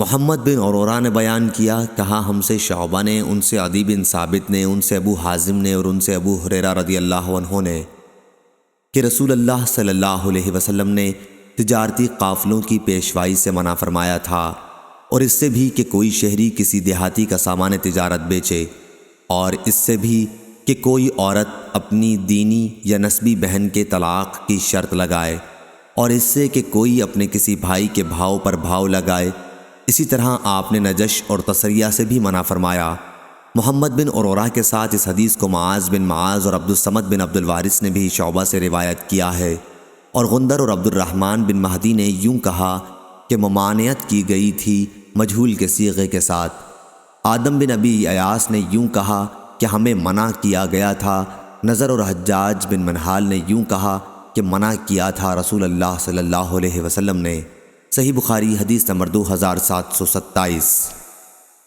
محمد بن عرورہ نے بیان کیا، کہا ہم سے شعبہ نے، ان سے عدی بن ثابت نے، ان سے ابو حازم نے اور ان سے ابو ہریرہ رضی اللہ عنہ نے کہ رسول اللہ صلی اللہ علیہ وسلم نے تجارتی قافلوں کی پیشوائی سے منع فرمایا تھا، اور اس سے بھی کہ کوئی شہری کسی دیہاتی کا سامان تجارت بیچے، اور اس سے بھی کہ کوئی عورت اپنی دینی یا نسبی بہن کے طلاق کی شرط لگائے، اور اس سے کہ کوئی اپنے کسی بھائی کے بھاؤ پر بھاؤ لگائے۔ اسی طرح آپ نے نجش اور تسریہ سے بھی منع فرمایا۔ محمد بن عرورہ کے ساتھ اس حدیث کو معاذ بن معاذ اور عبدالصمد بن عبد الوارث نے بھی شعبہ سے روایت کیا ہے، اور غندر اور عبد الرحمن بن مہدی نے یوں کہا کہ ممانعت کی گئی تھی مجہول کے صیغے کے ساتھ۔ آدم بن ابی ایاس نے یوں کہا کہ ہمیں منع کیا گیا تھا۔ نضر اور حجاج بن منہال نے یوں کہا کہ منع کیا تھا رسول اللہ صلی اللہ علیہ وسلم نے۔ صحیح بخاری حدیث نمبر 2727۔